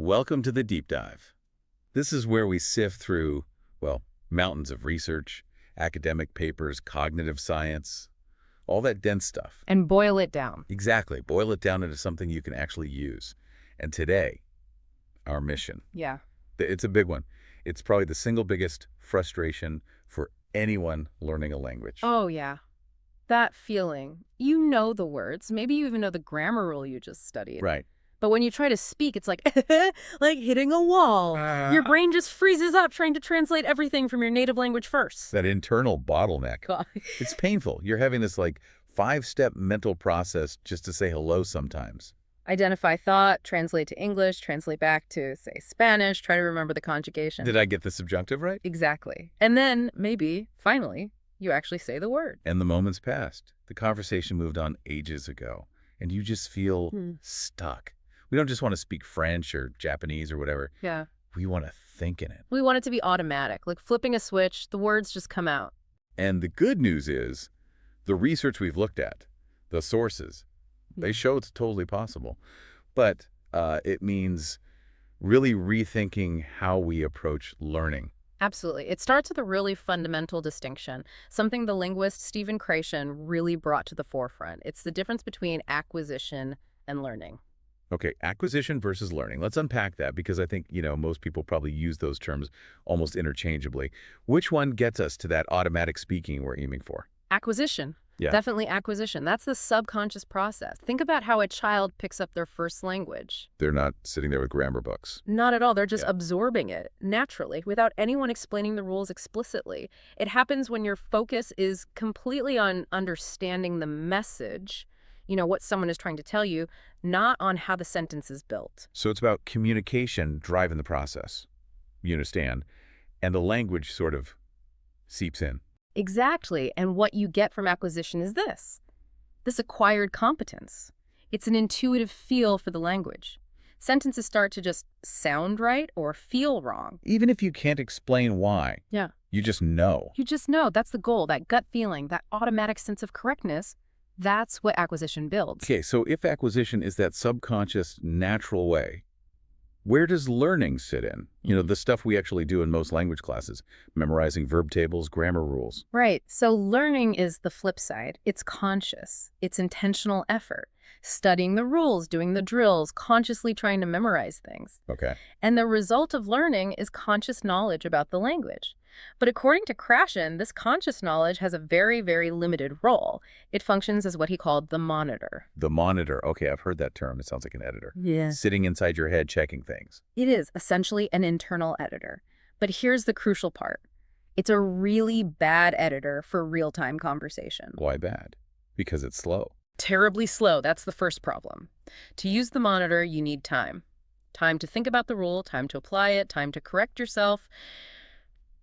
Welcome to the deep dive. This is where we sift through, well, mountains of research, academic papers, cognitive science, all that dense stuff. And boil it down. Exactly. Boil it down into something you can actually use. And today, our mission. Yeah. It's a big one. It's probably the single biggest frustration for anyone learning a language. Oh, yeah. That feeling. You know the words. Maybe you even know the grammar rule you just studied. Right. But when you try to speak, it's like, like hitting a wall. Your brain just freezes up trying to translate everything from your native language first. That internal bottleneck. God. It's painful. You're having this like 5-step mental process just to say hello sometimes. Identify thought, translate to English, translate back to, say, Spanish, try to remember the conjugation. Did I get the subjunctive right? Exactly. And then, maybe, finally, you actually say the word. And the moments passed. The conversation moved on ages ago. And you just feel stuck. We don't just want to speak French or Japanese or whatever. Yeah. We want to think in it. We want it to be automatic, like flipping a switch, the words just come out. And the good news is, the research we've looked at, the sources, they show it's totally possible. But it means really rethinking how we approach learning. Absolutely. It starts with a really fundamental distinction, something the linguist Stephen Kreischen really brought to the forefront. It's the difference between acquisition and learning. Okay, acquisition versus learning. Let's unpack that because I think, most people probably use those terms almost interchangeably. Which one gets us to that automatic speaking we're aiming for? Acquisition. Yeah. Definitely acquisition. That's the subconscious process. Think about how a child picks up their first language. They're not sitting there with grammar books. Not at all. They're just absorbing it naturally without anyone explaining the rules explicitly. It happens when your focus is completely on understanding the message, what someone is trying to tell you, not on how the sentence is built. So it's about communication driving the process. You understand? And the language sort of seeps in. Exactly. And what you get from acquisition is this acquired competence. It's an intuitive feel for the language. Sentences start to just sound right or feel wrong. Even if you can't explain why. Yeah. You just know. You just know. That's the goal, that gut feeling, that automatic sense of correctness. That's what acquisition builds. Okay, so if acquisition is that subconscious, natural way, where does learning sit in? The stuff we actually do in most language classes, memorizing verb tables, grammar rules. Right. So learning is the flip side. It's conscious. It's intentional effort. Studying the rules, doing the drills, consciously trying to memorize things. Okay. And the result of learning is conscious knowledge about the language. But according to Kreischen, this conscious knowledge has a very, very limited role. It functions as what he called the monitor. The monitor. Okay, I've heard that term. It sounds like an editor. Yeah. Sitting inside your head checking things. It is essentially an internal editor. But here's the crucial part. It's a really bad editor for real-time conversation. Why bad? Because it's slow. Terribly slow. That's the first problem. To use the monitor, you need time. Time to think about the rule, time to apply it, time to correct yourself.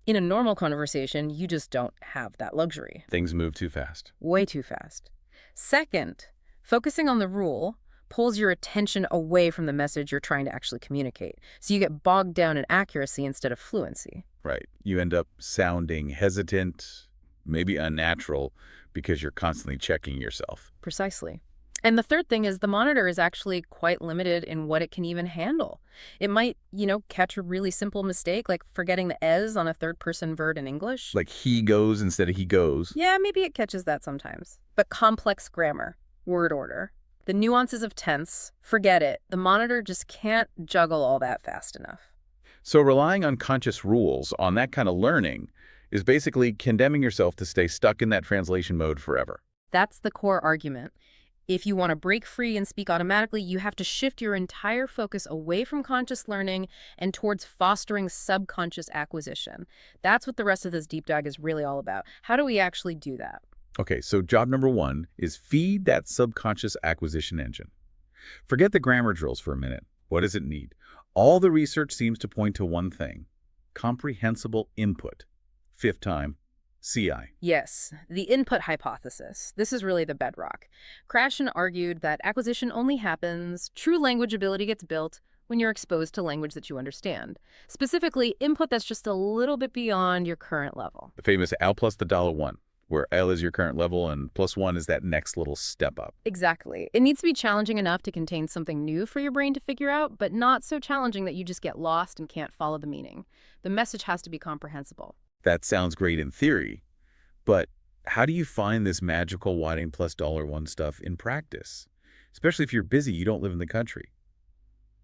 In a normal conversation, you just don't have that luxury. Things move too fast. Way too fast. Second, focusing on the rule pulls your attention away from the message you're trying to actually communicate. So you get bogged down in accuracy instead of fluency. Right. You end up sounding hesitant, maybe unnatural, because you're constantly checking yourself. Precisely. And the third thing is the monitor is actually quite limited in what it can even handle. It might, catch a really simple mistake, like forgetting the "es" on a third-person verb in English. Like he goes instead of he goes. Yeah, maybe it catches that sometimes. But complex grammar, word order, the nuances of tense, forget it. The monitor just can't juggle all that fast enough. So relying on conscious rules, on that kind of learning, is basically condemning yourself to stay stuck in that translation mode forever. That's the core argument. If you want to break free and speak automatically, you have to shift your entire focus away from conscious learning and towards fostering subconscious acquisition. That's what the rest of this deep dive is really all about. How do we actually do that? Okay, so job number 1 is feed that subconscious acquisition engine. Forget the grammar drills for a minute. What does it need? All the research seems to point to one thing: comprehensible input. Fifth time, CI. Yes, the input hypothesis. This is really the bedrock. Kreischen argued that acquisition only happens, true language ability gets built, when you're exposed to language that you understand. Specifically, input that's just a little bit beyond your current level. The famous Al plus the $1. where L is your current level and +1 is that next little step up. Exactly. It needs to be challenging enough to contain something new for your brain to figure out, but not so challenging that you just get lost and can't follow the meaning. The message has to be comprehensible. That sounds great in theory, but how do you find this magical whiting plus $1 stuff in practice? Especially if you're busy, you don't live in the country.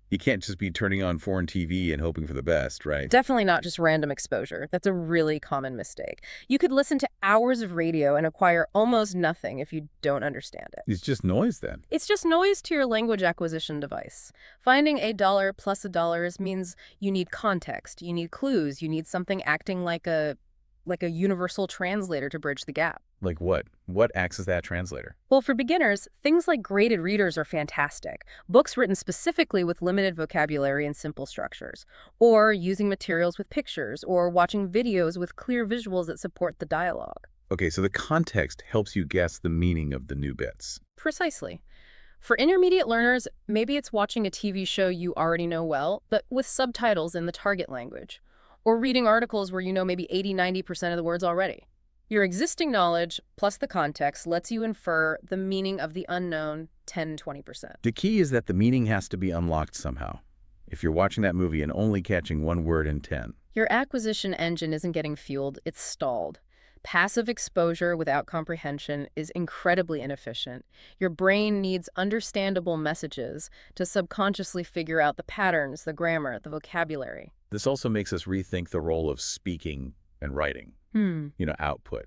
You can't just be turning on foreign TV and hoping for the best, right? Definitely not just random exposure. That's a really common mistake. You could listen to hours of radio and acquire almost nothing if you don't understand it. It's just noise then. It's just noise to your language acquisition device. Finding a dollar plus a dollar means you need context, you need clues, you need something acting like a universal translator to bridge the gap. Like what? What acts as that translator? Well, for beginners, things like graded readers are fantastic. Books written specifically with limited vocabulary and simple structures. Or using materials with pictures, or watching videos with clear visuals that support the dialogue. Okay, so the context helps you guess the meaning of the new bits. Precisely. For intermediate learners, maybe it's watching a TV show you already know well, but with subtitles in the target language. Or reading articles where you know maybe 80–90% of the words already. Your existing knowledge, plus the context, lets you infer the meaning of the unknown 10–20%. The key is that the meaning has to be unlocked somehow. If you're watching that movie and only catching one word in 10. Your acquisition engine isn't getting fueled, it's stalled. Passive exposure without comprehension is incredibly inefficient. Your brain needs understandable messages to subconsciously figure out the patterns, the grammar, the vocabulary. This also makes us rethink the role of speaking and writing. Output.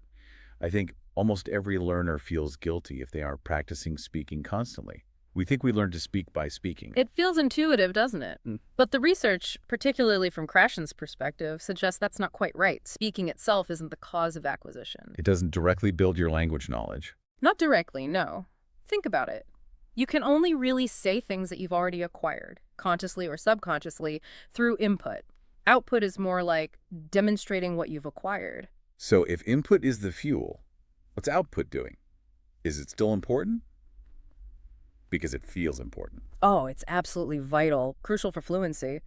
I think almost every learner feels guilty if they are practicing speaking constantly. We think we learn to speak by speaking. It feels intuitive, doesn't it? But the research, particularly from Krashen's perspective, suggests that's not quite right. Speaking itself isn't the cause of acquisition. It doesn't directly build your language knowledge. Not directly, no. Think about it. You can only really say things that you've already acquired, consciously or subconsciously, through input. Output is more like demonstrating what you've acquired. So if input is the fuel, what's output doing? Is it still important? Because it feels important. Oh, it's absolutely vital, crucial for fluency.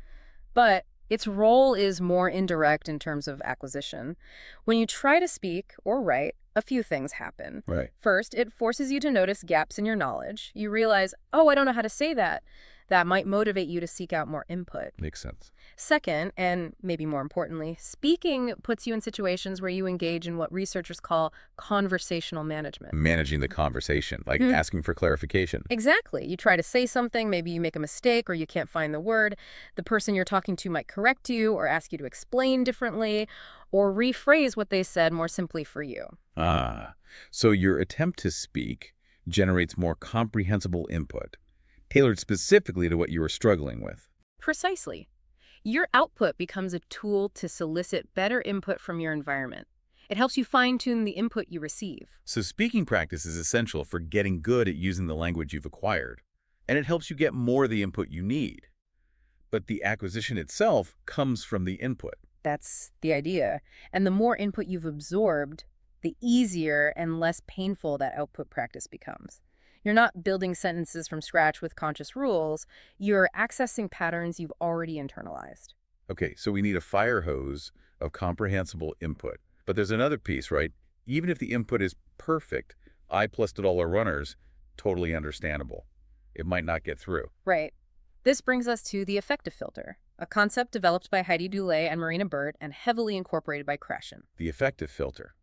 But its role is more indirect in terms of acquisition. When you try to speak or write, a few things happen. Right. First, it forces you to notice gaps in your knowledge. You realize, oh, I don't know how to say that. That might motivate you to seek out more input. Makes sense. Second, and maybe more importantly, speaking puts you in situations where you engage in what researchers call conversational management. Managing the conversation, like asking for clarification. Exactly. You try to say something, maybe you make a mistake or you can't find the word. The person you're talking to might correct you or ask you to explain differently or rephrase what they said more simply for you. So your attempt to speak generates more comprehensible input, tailored specifically to what you were struggling with. Precisely. Your output becomes a tool to solicit better input from your environment. It helps you fine-tune the input you receive. So speaking practice is essential for getting good at using the language you've acquired, and it helps you get more of the input you need. But the acquisition itself comes from the input. That's the idea. And the more input you've absorbed, the easier and less painful that output practice becomes. You're not building sentences from scratch with conscious rules. You're accessing patterns you've already internalized. Okay, so we need a fire hose of comprehensible input. But there's another piece, right? Even if the input is perfect, I plus $1 runners, totally understandable. It might not get through. Right. This brings us to the effective filter, a concept developed by Heidi Dulé and Marina Burt and heavily incorporated by Krashen. The effective filter.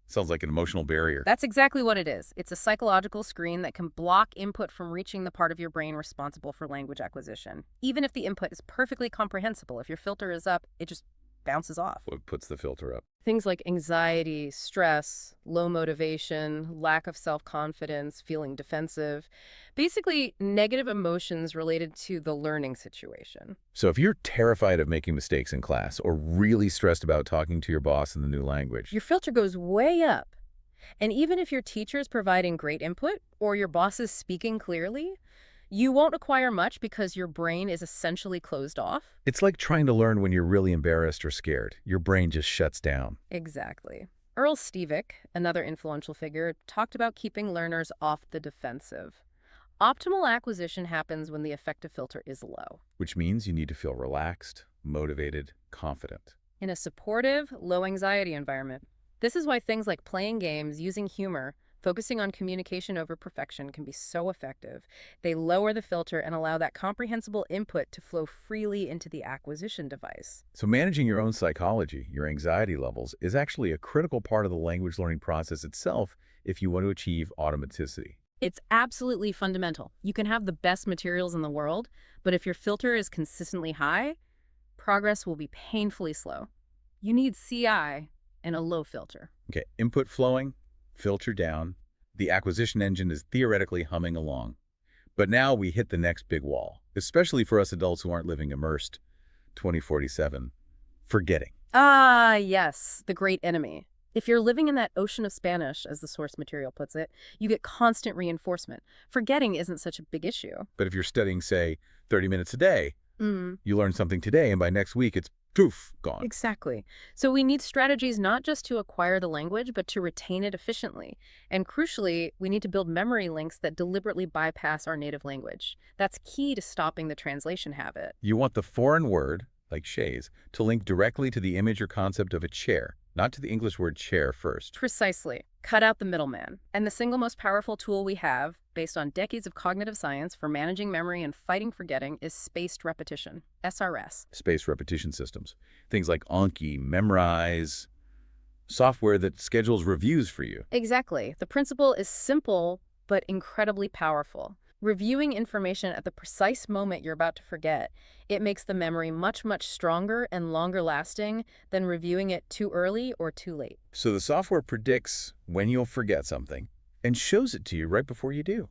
Sounds like an emotional barrier. That's exactly what it is. It's a psychological screen that can block input from reaching the part of your brain responsible for language acquisition. Even if the input is perfectly comprehensible, if your filter is up, it just bounces off. What puts the filter up? Things like anxiety, stress, low motivation, lack of self-confidence, feeling defensive. Basically, negative emotions related to the learning situation. So if you're terrified of making mistakes in class or really stressed about talking to your boss in the new language, your filter goes way up. And even if your teacher is providing great input or your boss is speaking clearly, you won't acquire much because your brain is essentially closed off. it's like trying to learn when you're really embarrassed or scared. Your brain just shuts down. Exactly. Earl Stevick, another influential figure, talked about keeping learners off the defensive. Optimal acquisition happens when the effective filter is low. Which means you need to feel relaxed, motivated, confident. In a supportive, low-anxiety environment. This is why things like playing games, using humor, focusing on communication over perfection can be so effective. They lower the filter and allow that comprehensible input to flow freely into the acquisition device. So managing your own psychology, your anxiety levels, is actually a critical part of the language learning process itself if you want to achieve automaticity. It's absolutely fundamental. You can have the best materials in the world, but if your filter is consistently high, progress will be painfully slow. You need CI and a low filter. Okay, input flowing, filter down. The acquisition engine is theoretically humming along. But now we hit the next big wall, especially for us adults who aren't living immersed. 2047. Forgetting. Ah, yes, the great enemy. If you're living in that ocean of Spanish, as the source material puts it, you get constant reinforcement. Forgetting isn't such a big issue. But if you're studying, say, 30 minutes a day, Mm. you learn something today, and by next week, it's poof, gone. Exactly. So we need strategies not just to acquire the language, but to retain it efficiently. And crucially, we need to build memory links that deliberately bypass our native language. That's key to stopping the translation habit. You want the foreign word, like chaise, to link directly to the image or concept of a chair, not to the English word chair first. Precisely. Cut out the middleman. And the single most powerful tool we have, based on decades of cognitive science for managing memory and fighting forgetting, is spaced repetition, SRS. Spaced repetition systems. Things like Anki, Memrise, software that schedules reviews for you. Exactly. The principle is simple, but incredibly powerful. Reviewing information at the precise moment you're about to forget, it makes the memory much, much stronger and longer lasting than reviewing it too early or too late. So the software predicts when you'll forget something and shows it to you right before you do.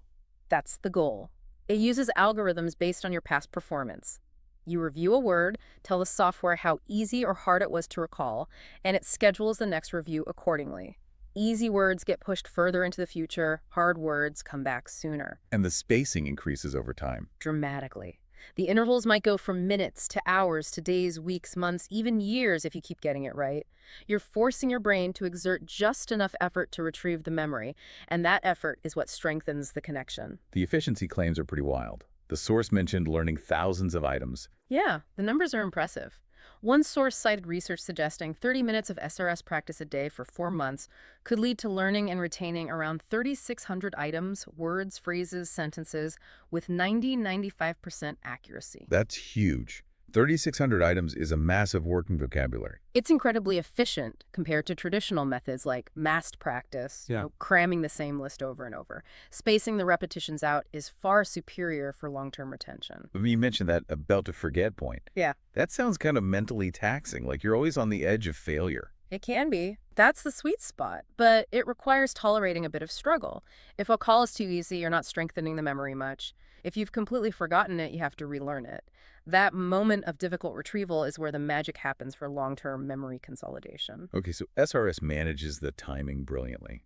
That's the goal. It uses algorithms based on your past performance. You review a word, tell the software how easy or hard it was to recall, and it schedules the next review accordingly. Easy words get pushed further into the future, hard words come back sooner. And the spacing increases over time. Dramatically. The intervals might go from minutes to hours to days, weeks, months, even years if you keep getting it right. You're forcing your brain to exert just enough effort to retrieve the memory, and that effort is what strengthens the connection. The efficiency claims are pretty wild. The source mentioned learning thousands of items. Yeah, the numbers are impressive. One source cited research suggesting 30 minutes of SRS practice a day for 4 months could lead to learning and retaining around 3,600 items, words, phrases, sentences, with 90–95% accuracy. That's huge. 3,600 items is a massive working vocabulary. It's incredibly efficient compared to traditional methods like massed practice, cramming the same list over and over. Spacing the repetitions out is far superior for long-term retention. I mean, you mentioned that about to forget point. Yeah. That sounds kind of mentally taxing, like you're always on the edge of failure. It can be. That's the sweet spot, but it requires tolerating a bit of struggle. If a call is too easy, you're not strengthening the memory much. If you've completely forgotten it, you have to relearn it. That moment of difficult retrieval is where the magic happens for long-term memory consolidation. Okay, so SRS manages the timing brilliantly.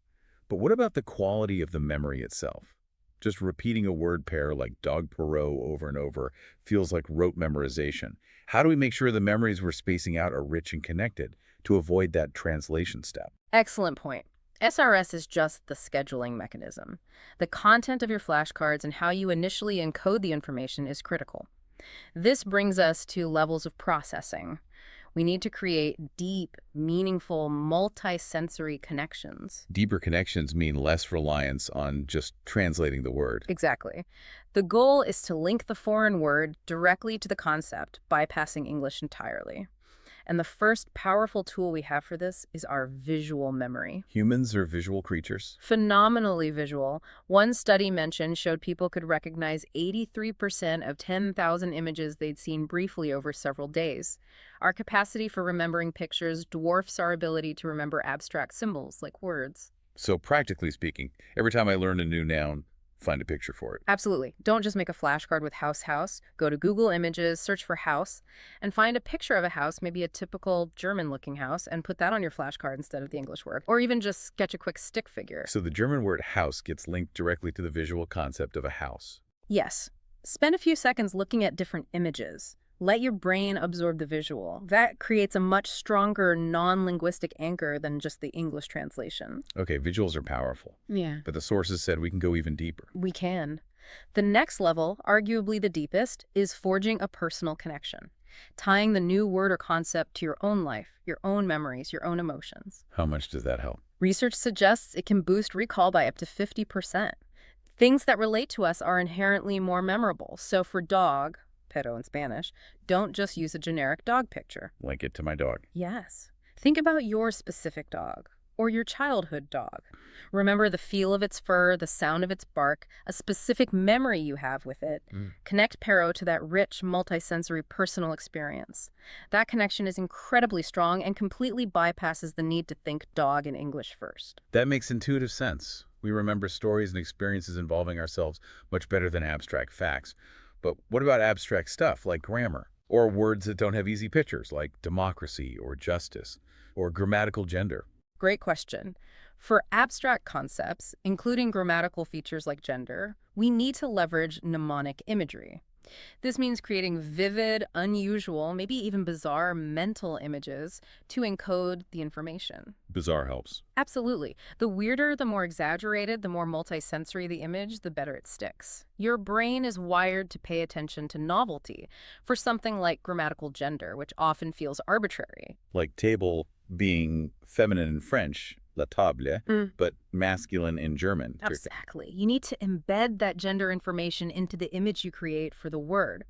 But what about the quality of the memory itself? Just repeating a word pair like dog Perot over and over feels like rote memorization. How do we make sure the memories we're spacing out are rich and connected to avoid that translation step? Excellent point. SRS is just the scheduling mechanism. The content of your flashcards and how you initially encode the information is critical. This brings us to levels of processing. We need to create deep, meaningful, multi-sensory connections. Deeper connections mean less reliance on just translating the word. Exactly. The goal is to link the foreign word directly to the concept, bypassing English entirely. And the first powerful tool we have for this is our visual memory. Humans are visual creatures. Phenomenally visual. One study mentioned showed people could recognize 83% of 10,000 images they'd seen briefly over several days. Our capacity for remembering pictures dwarfs our ability to remember abstract symbols like words. So practically speaking, every time I learn a new noun, find a picture for it. Absolutely. Don't just make a flashcard with house. Go to Google Images, search for house, and find a picture of a house, maybe a typical German-looking house, and put that on your flashcard instead of the English word. Or even just sketch a quick stick figure. So the German word house gets linked directly to the visual concept of a house. Yes. Spend a few seconds looking at different images. Let your brain absorb the visual. That creates a much stronger non-linguistic anchor than just the English translation. Okay, visuals are powerful. Yeah. But the sources said we can go even deeper. We can. The next level, arguably the deepest, is forging a personal connection. tying the new word or concept to your own life, your own memories, your own emotions. How much does that help? Research suggests it can boost recall by up to 50%. Things that relate to us are inherently more memorable. So for dog, perro in Spanish, don't just use a generic dog picture. Link it to my dog. Yes. Think about your specific dog or your childhood dog. Remember the feel of its fur, the sound of its bark, a specific memory you have with it. Connect Perro to that rich, multisensory personal experience. That connection is incredibly strong and completely bypasses the need to think dog in English first. That makes intuitive sense. We remember stories and experiences involving ourselves much better than abstract facts. But what about abstract stuff like grammar? Or words that don't have easy pictures like democracy or justice or grammatical gender? Great question. For abstract concepts, including grammatical features like gender, we need to leverage mnemonic imagery. This means creating vivid, unusual, maybe even bizarre mental images to encode the information. Bizarre helps. Absolutely. The weirder, the more exaggerated, the more multisensory the image, the better it sticks. Your brain is wired to pay attention to novelty for something like grammatical gender, which often feels arbitrary. Like table being feminine in French, la table, but masculine in German. Exactly. You need to embed that gender information into the image you create for the word.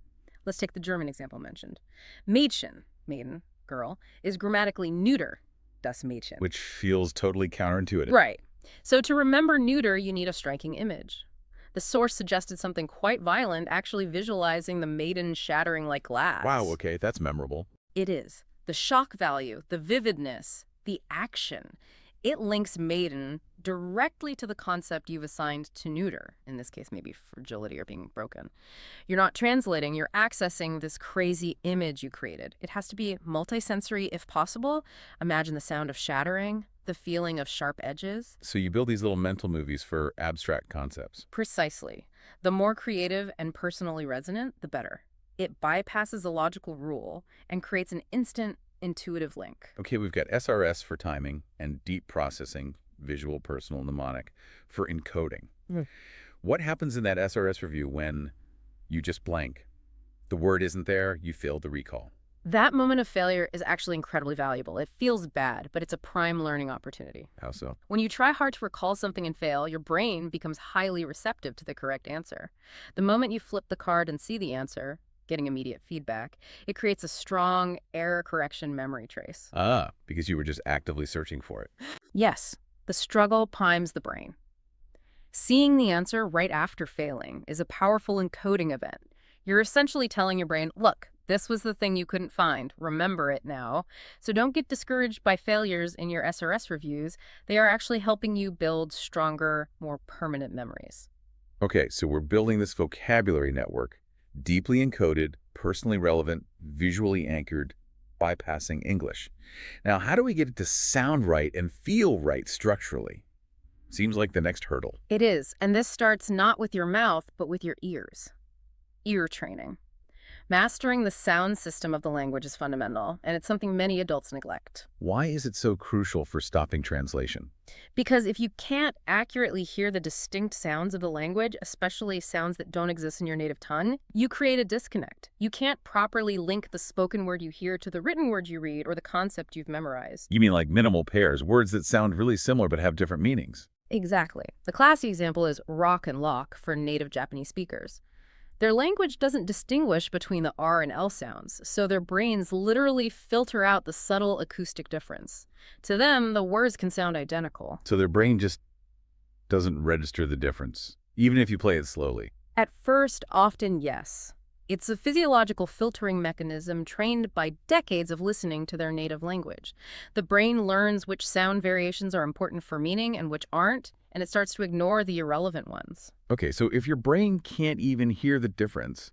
Let's take the German example mentioned. Mädchen, maiden, girl, is grammatically neuter, das Mädchen. Which feels totally counterintuitive. Right. So to remember neuter, you need a striking image. The source suggested something quite violent, actually visualizing the maiden shattering like glass. Wow, okay, that's memorable. It is. The shock value, the vividness, the action. It links maiden directly to the concept you've assigned to neuter, in this case maybe fragility or being broken. You're not translating, you're accessing this crazy image you created. It has to be multisensory if possible. Imagine the sound of shattering, the feeling of sharp edges. So you build these little mental movies for abstract concepts. Precisely. The more creative and personally resonant, the better. It bypasses the logical rule and creates an instant, intuitive link. Okay, we've got SRS for timing and deep processing, visual, personal, mnemonic, for encoding. What happens in that SRS review when you just blank? The word isn't there, you failed the recall. That moment of failure is actually incredibly valuable. It feels bad, but it's a prime learning opportunity. How so? When you try hard to recall something and fail, your brain becomes highly receptive to the correct answer. The moment you flip the card and see the answer, getting immediate feedback, it creates a strong error correction memory trace. Ah, because you were just actively searching for it. Yes, the struggle primes the brain. Seeing the answer right after failing is a powerful encoding event. You're essentially telling your brain, look, this was the thing you couldn't find. Remember it now. So don't get discouraged by failures in your SRS reviews. They are actually helping you build stronger, more permanent memories. Okay, so we're building this vocabulary network, deeply encoded, personally relevant, visually anchored, bypassing English. Now, how do we get it to sound right and feel right structurally? Seems like the next hurdle. It is, and this starts not with your mouth, but with your ears. Ear training. Mastering the sound system of the language is fundamental, and it's something many adults neglect. Why is it so crucial for stopping translation? Because if you can't accurately hear the distinct sounds of the language, especially sounds that don't exist in your native tongue, you create a disconnect. You can't properly link the spoken word you hear to the written word you read or the concept you've memorized. You mean like minimal pairs, words that sound really similar but have different meanings? Exactly. The classic example is rock and lock for native Japanese speakers. Their language doesn't distinguish between the R and L sounds, so their brains literally filter out the subtle acoustic difference. To them, the words can sound identical. So their brain just doesn't register the difference, even if you play it slowly. At first, often yes. It's a physiological filtering mechanism trained by decades of listening to their native language. The brain learns which sound variations are important for meaning and which aren't, and it starts to ignore the irrelevant ones. Okay, so if your brain can't even hear the difference,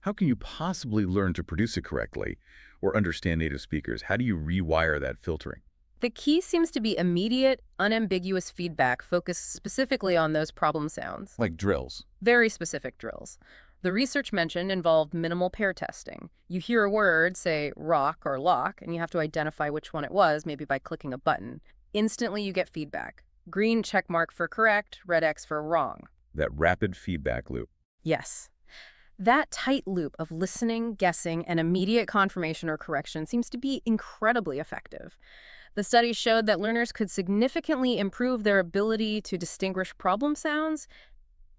how can you possibly learn to produce it correctly or understand native speakers? How do you rewire that filtering? The key seems to be immediate, unambiguous feedback focused specifically on those problem sounds. Like drills. Very specific drills. The research mentioned involved minimal pair testing. You hear a word, say rock or lock, and you have to identify which one it was, maybe by clicking a button. Instantly you get feedback. Green check mark for correct, red X for wrong. That rapid feedback loop. Yes. That tight loop of listening, guessing, and immediate confirmation or correction seems to be incredibly effective. The study showed that learners could significantly improve their ability to distinguish problem sounds,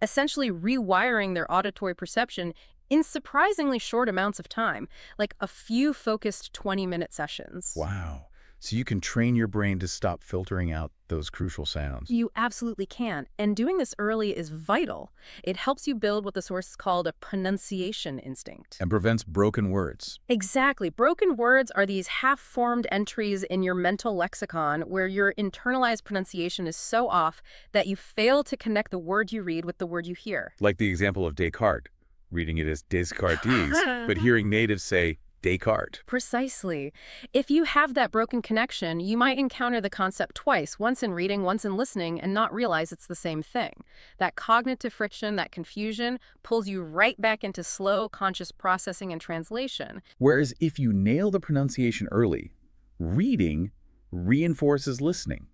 essentially rewiring their auditory perception in surprisingly short amounts of time, like a few focused 20-minute sessions. Wow. So you can train your brain to stop filtering out those crucial sounds. You absolutely can. And doing this early is vital. It helps you build what the source called a pronunciation instinct. And prevents broken words. Exactly. Broken words are these half-formed entries in your mental lexicon where your internalized pronunciation is so off that you fail to connect the word you read with the word you hear. Like the example of Descartes, reading it as Descartes, but hearing natives say Descartes. Precisely. If you have that broken connection, you might encounter the concept twice, once in reading, once in listening, and not realize it's the same thing. That cognitive friction, that confusion, pulls you right back into slow, conscious processing and translation. Whereas if you nail the pronunciation early, reading reinforces listening,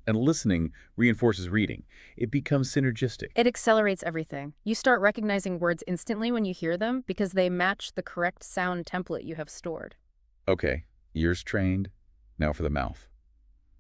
and listening reinforces reading. It becomes synergistic. It accelerates everything. You start recognizing words instantly when you hear them because they match the correct sound template you have stored. Okay, ears trained, now for the mouth.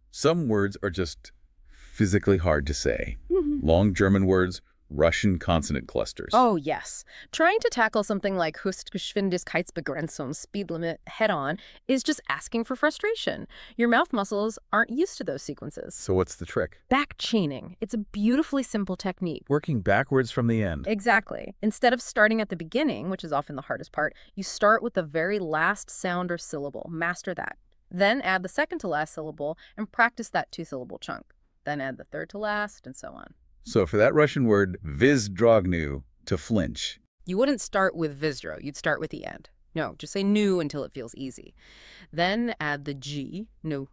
Some words are just physically hard to say. Long German words, Russian consonant clusters. Oh, yes. Trying to tackle something like Höchstgeschwindigkeitsbegrenzung, speed limit, head-on is just asking for frustration. Your mouth muscles aren't used to those sequences. So what's the trick? Back chaining. It's a beautifully simple technique. Working backwards from the end. Exactly. Instead of starting at the beginning, which is often the hardest part, you start with the very last sound or syllable. Master that. Then add the second to last syllable and practice that two-syllable chunk. Then add the third to last, and so on. So for that Russian word, vizdrognu, to flinch. You wouldn't start with Vizdro, you'd start with the end. No, just say nu until it feels easy. Then add the G, nu.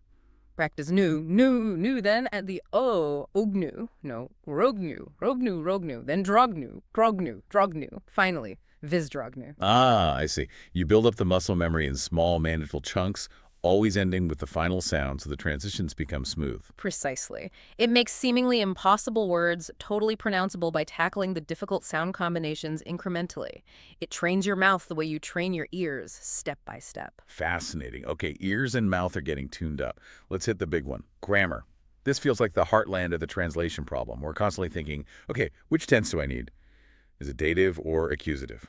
Practice nu, nu, nu. Then add the O, ognu, no, rognu, rognu, rognu. Then drognu, grognu, drognu. Finally, Vizdrognu. Ah, I see. You build up the muscle memory in small, manageable chunks, always ending with the final sound so the transitions become smooth. Precisely. It makes seemingly impossible words totally pronounceable by tackling the difficult sound combinations incrementally. It trains your mouth the way you train your ears, step by step. Fascinating. Okay, ears and mouth are getting tuned up. Let's hit the big one. Grammar. This feels like the heartland of the translation problem. We're constantly thinking, okay, which tense do I need? Is it dative or accusative?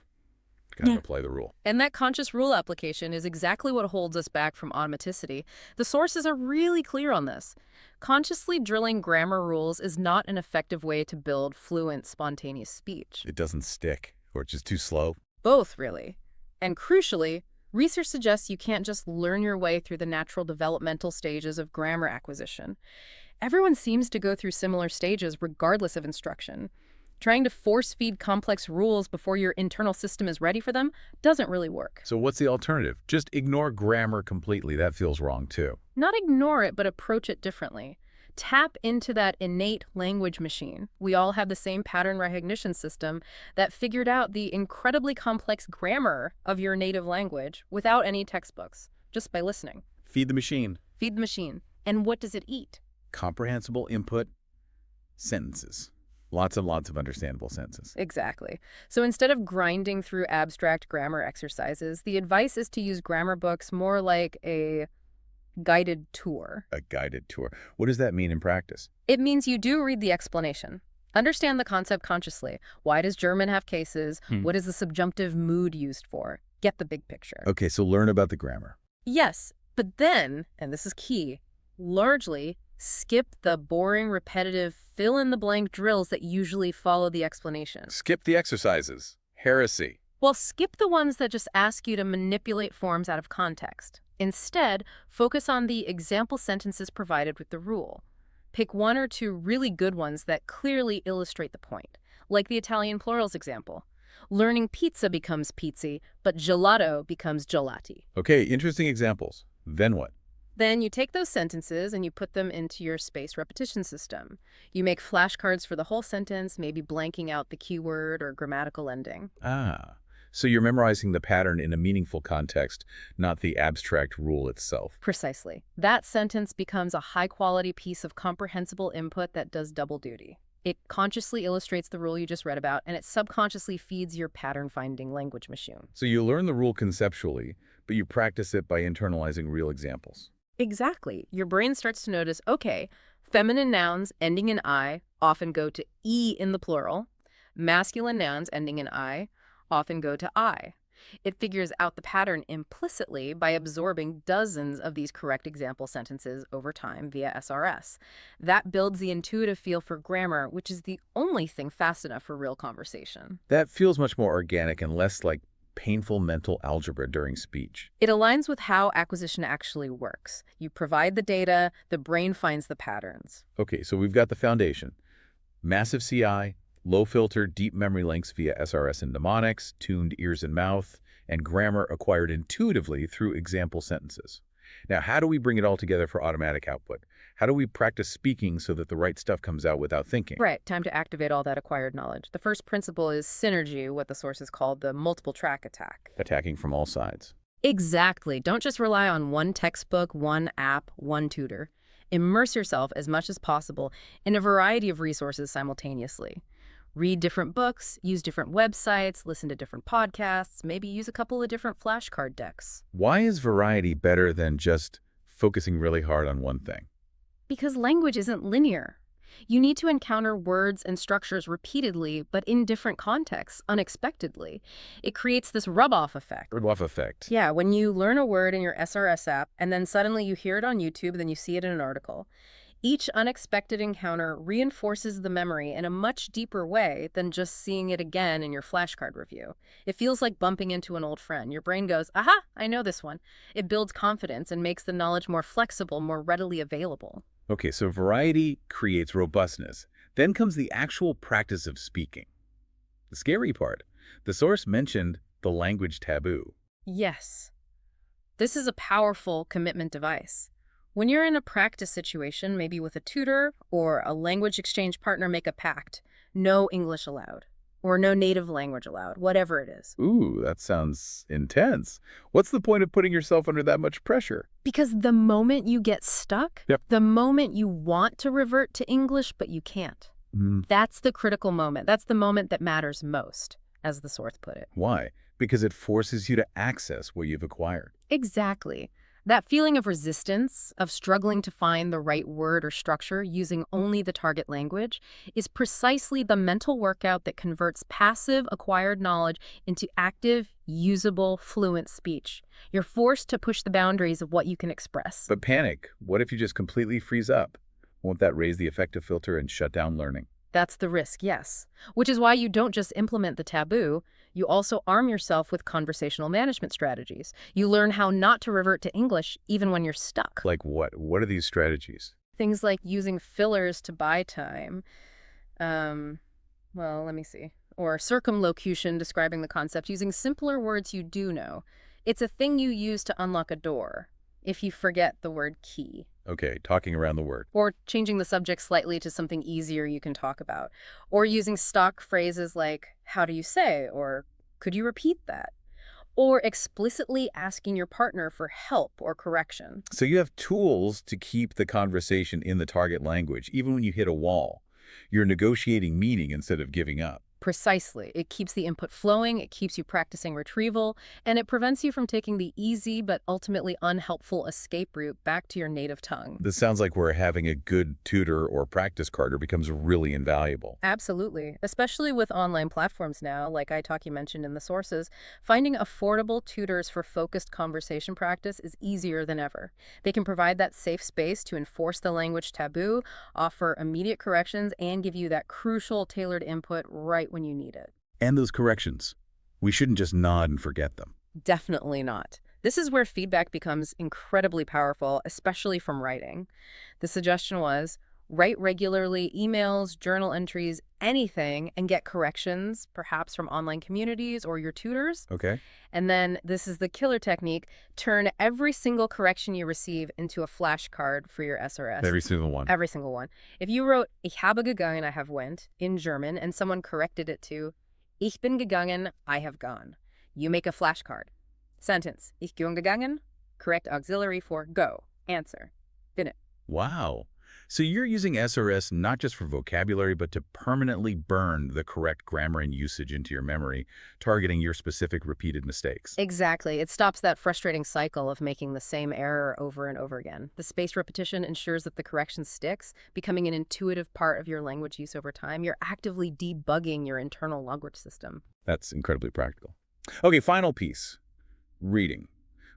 Kind of apply the rule. And that conscious rule application is exactly what holds us back from automaticity. The sources are really clear on this. Consciously drilling grammar rules is not an effective way to build fluent, spontaneous speech. It doesn't stick, or it's just too slow. Both, really. And crucially, research suggests you can't just learn your way through the natural developmental stages of grammar acquisition. Everyone seems to go through similar stages regardless of instruction. Trying to force-feed complex rules before your internal system is ready for them doesn't really work. So what's the alternative? Just ignore grammar completely. That feels wrong, too. Not ignore it, but approach it differently. Tap into that innate language machine. We all have the same pattern recognition system that figured out the incredibly complex grammar of your native language without any textbooks, just by listening. Feed the machine. Feed the machine. And what does it eat? Comprehensible input, sentences. Lots and lots of understandable sentences. Exactly. So instead of grinding through abstract grammar exercises, the advice is to use grammar books more like a guided tour. A guided tour. What does that mean in practice? It means you do read the explanation. Understand the concept consciously. Why does German have cases? What is the subjunctive mood used for? Get the big picture. Okay, so learn about the grammar. Yes, but then, and this is key, largely skip the boring, repetitive, fill-in-the-blank drills that usually follow the explanation. Skip the exercises. Heresy. Well, skip the ones that just ask you to manipulate forms out of context. Instead, focus on the example sentences provided with the rule. Pick one or two really good ones that clearly illustrate the point, like the Italian plurals example. Learning pizza becomes pizzi, but gelato becomes gelati. Okay, interesting examples. Then what? Then you take those sentences and you put them into your spaced repetition system. You make flashcards for the whole sentence, maybe blanking out the keyword or grammatical ending. Ah, so you're memorizing the pattern in a meaningful context, not the abstract rule itself. Precisely. That sentence becomes a high-quality piece of comprehensible input that does double duty. It consciously illustrates the rule you just read about, and it subconsciously feeds your pattern-finding language machine. So you learn the rule conceptually, but you practice it by internalizing real examples. Exactly. Your brain starts to notice, okay, feminine nouns ending in I often go to E in the plural. Masculine nouns ending in I often go to I. It figures out the pattern implicitly by absorbing dozens of these correct example sentences over time via SRS. That builds the intuitive feel for grammar, which is the only thing fast enough for real conversation. That feels much more organic and less like painful mental algebra during speech. It aligns with how acquisition actually works. You provide the data, the brain finds the patterns. Okay, so we've got the foundation. Massive CI, low filter, deep memory links via SRS and mnemonics, tuned ears and mouth, and grammar acquired intuitively through example sentences. Now, how do we bring it all together for automatic output? How do we practice speaking so that the right stuff comes out without thinking? Right, time to activate all that acquired knowledge. The first principle is synergy, what the sources call the multiple track attack. Attacking from all sides. Exactly. Don't just rely on one textbook, one app, one tutor. Immerse yourself as much as possible in a variety of resources simultaneously. Read different books, use different websites, listen to different podcasts, maybe use a couple of different flashcard decks. Why is variety better than just focusing really hard on one thing? Because language isn't linear. You need to encounter words and structures repeatedly, but in different contexts, unexpectedly. It creates this rub-off effect. Rub-off effect. Yeah, when you learn a word in your SRS app, and then suddenly you hear it on YouTube, then you see it in an article, each unexpected encounter reinforces the memory in a much deeper way than just seeing it again in your flashcard review. It feels like bumping into an old friend. Your brain goes, aha, I know this one. It builds confidence and makes the knowledge more flexible, more readily available. Okay, so variety creates robustness. Then comes the actual practice of speaking. The scary part. The source mentioned the language taboo. Yes, this is a powerful commitment device. When you're in a practice situation, maybe with a tutor or a language exchange partner, make a pact. No English allowed, or no native language allowed, whatever it is. Ooh, that sounds intense. What's the point of putting yourself under that much pressure? Because the moment you get stuck, Yep. the moment you want to revert to English, but you can't, that's the critical moment. That's the moment that matters most, as the source put it. Why? Because it forces you to access what you've acquired. Exactly. That feeling of resistance, of struggling to find the right word or structure using only the target language, is precisely the mental workout that converts passive acquired knowledge into active, usable, fluent speech. You're forced to push the boundaries of what you can express. But panic. What if you just completely freeze up? Won't that raise the effective filter and shut down learning? That's the risk, yes. Which is why you don't just implement the taboo, you also arm yourself with conversational management strategies. You learn how not to revert to English even when you're stuck. Like what? What are these strategies? Things like using fillers to buy time. Well, let me see. Or circumlocution describing the concept using simpler words you do know. It's a thing you use to unlock a door if you forget the word key. Okay, talking around the word. Or changing the subject slightly to something easier you can talk about. Or using stock phrases like, how do you say? Or could you repeat that? Or explicitly asking your partner for help or correction. So you have tools to keep the conversation in the target language, even when you hit a wall. You're negotiating meaning instead of giving up. Precisely. It keeps the input flowing, it keeps you practicing retrieval, and it prevents you from taking the easy but ultimately unhelpful escape route back to your native tongue. This sounds like where having a good tutor or practice carder becomes really invaluable. Absolutely. Especially with online platforms now, like iTalk you mentioned in the sources, finding affordable tutors for focused conversation practice is easier than ever. They can provide that safe space to enforce the language taboo, offer immediate corrections, and give you that crucial tailored input right when you need it. And those corrections. We shouldn't just nod and forget them. Definitely not. This is where feedback becomes incredibly powerful, especially from writing. The suggestion was, write regularly, emails, journal entries, anything, and get corrections, perhaps from online communities or your tutors. Okay. And then, this is the killer technique, turn every single correction you receive into a flashcard for your SRS. Every single one. Every single one. If you wrote, ich habe gegangen, I have went, in German, and someone corrected it to, ich bin gegangen, I have gone, you make a flashcard. Sentence, ich bin gegangen, correct auxiliary for go, answer, bin it. Wow. So you're using SRS not just for vocabulary, but to permanently burn the correct grammar and usage into your memory, targeting your specific repeated mistakes. Exactly. It stops that frustrating cycle of making the same error over and over again. The spaced repetition ensures that the correction sticks, becoming an intuitive part of your language use over time. You're actively debugging your internal language system. That's incredibly practical. Okay, final piece, reading.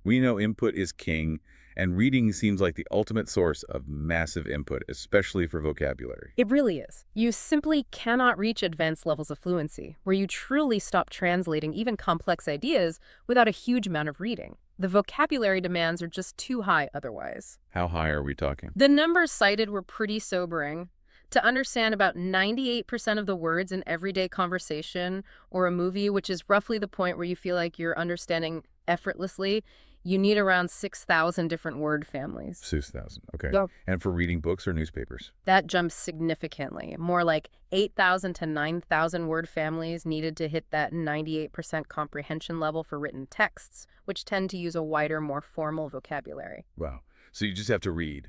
We know input is king, and reading seems like the ultimate source of massive input, especially for vocabulary. It really is. You simply cannot reach advanced levels of fluency, where you truly stop translating even complex ideas without a huge amount of reading. The vocabulary demands are just too high otherwise. How high are we talking? The numbers cited were pretty sobering. To understand about 98% of the words in everyday conversation or a movie, which is roughly the point where you feel like you're understanding effortlessly, you need around 6,000 different word families. 6,000, okay. Yep. And for reading books or newspapers? That jumps significantly. More like 8,000 to 9,000 word families needed to hit that 98% comprehension level for written texts, which tend to use a wider, more formal vocabulary. Wow. So you just have to read.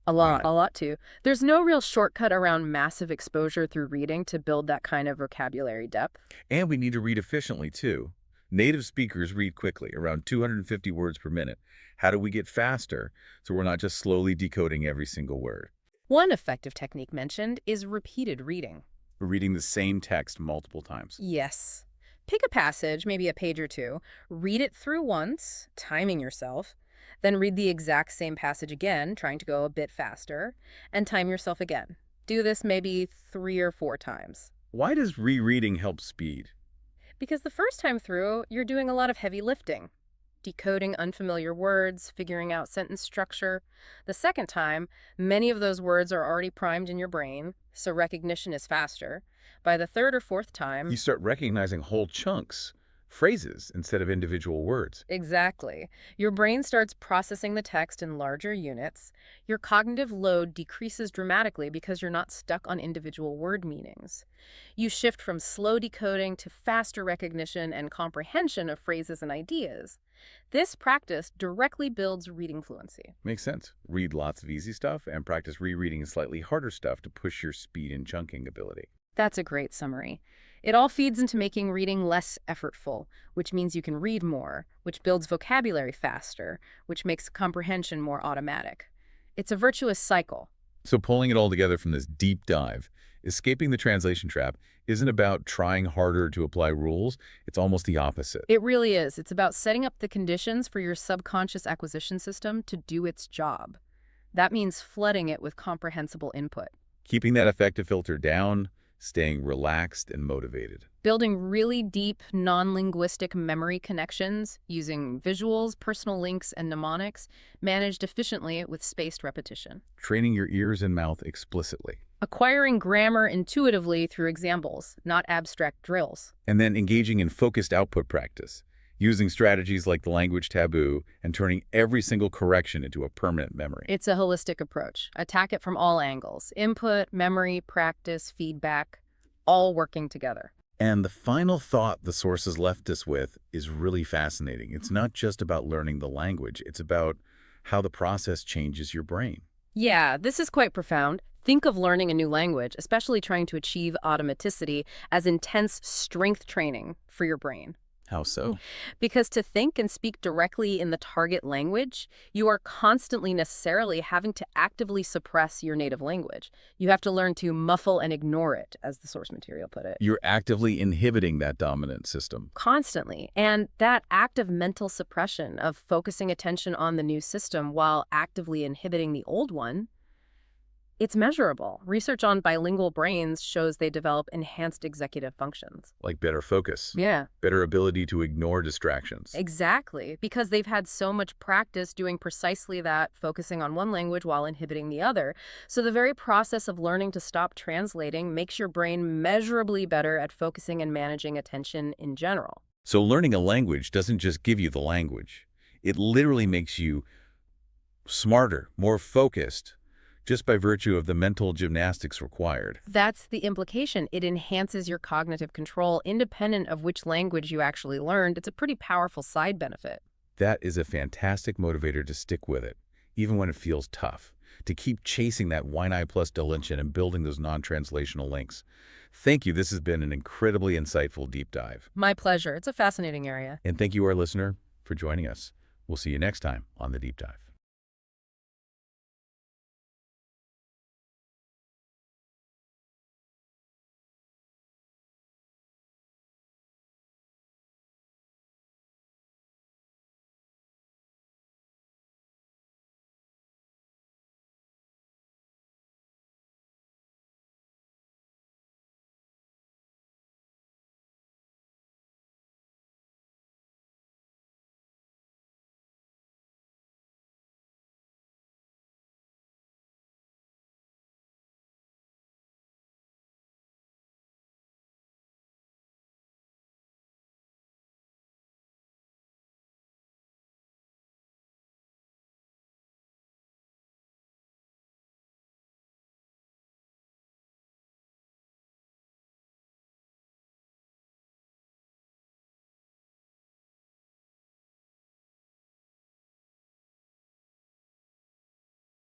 A lot too. There's no real shortcut around massive exposure through reading to build that kind of vocabulary depth. And we need to read efficiently, too. Native speakers read quickly, around 250 words per minute. How do we get faster so we're not just slowly decoding every single word? One effective technique mentioned is repeated reading. We're reading the same text multiple times. Yes. Pick a passage, maybe a page or two, read it through once, timing yourself, then read the exact same passage again, trying to go a bit faster, and time yourself again. Do this maybe 3 or 4 times. Why does rereading help speed? Because the first time through, you're doing a lot of heavy lifting, decoding unfamiliar words, figuring out sentence structure. The second time, many of those words are already primed in your brain, so recognition is faster. By the third or fourth time, You start recognizing whole chunks, phrases, instead of individual words. exactly. Your brain starts processing the text in larger units. Your cognitive load decreases dramatically because you're not stuck on individual word meanings. You shift from slow decoding to faster recognition and comprehension of phrases and ideas. This practice directly builds reading fluency. Makes sense. Read lots of easy stuff and practice rereading slightly harder stuff to push your speed and chunking ability. That's a great summary. It all feeds into making reading less effortful, which means you can read more, which builds vocabulary faster, which makes comprehension more automatic. It's a virtuous cycle. So pulling it all together from this deep dive, escaping the translation trap isn't about trying harder to apply rules. It's almost the opposite. It really is. It's about setting up the conditions for your subconscious acquisition system to do its job. That means flooding it with comprehensible input. Keeping that effective filter down, staying relaxed and motivated. Building really deep, non-linguistic memory connections using visuals, personal links, and mnemonics, managed efficiently with spaced repetition. Training your ears and mouth explicitly. Acquiring grammar intuitively through examples, not abstract drills. And then engaging in focused output practice, using strategies like the language taboo and turning every single correction into a permanent memory. It's a holistic approach. Attack it from all angles. Input, memory, practice, feedback, all working together. And the final thought the sources left us with is really fascinating. It's not just about learning the language. It's about how the process changes your brain. Yeah, this is quite profound. Think of learning a new language, especially trying to achieve automaticity, as intense strength training for your brain. How so? Because to think and speak directly in the target language, you are constantly necessarily having to actively suppress your native language. You have to learn to muffle and ignore it, as the source material put it. You're actively inhibiting that dominant system. Constantly. And that active mental suppression of focusing attention on the new system while actively inhibiting the old one, it's measurable. Research on bilingual brains shows they develop enhanced executive functions. Like better focus. Yeah. Better ability to ignore distractions. Exactly, because they've had so much practice doing precisely that, focusing on one language while inhibiting the other. So the very process of learning to stop translating makes your brain measurably better at focusing and managing attention in general. So learning a language doesn't just give you the language. It literally makes you smarter, more focused, just by virtue of the mental gymnastics required. That's the implication. It enhances your cognitive control independent of which language you actually learned. It's a pretty powerful side benefit. That is a fantastic motivator to stick with it, even when it feels tough. to keep chasing that Y plus dimension and building those non-translational links. Thank you. This has been an incredibly insightful deep dive. My pleasure. It's a fascinating area. And thank you, our listener, for joining us. We'll see you next time on The Deep Dive.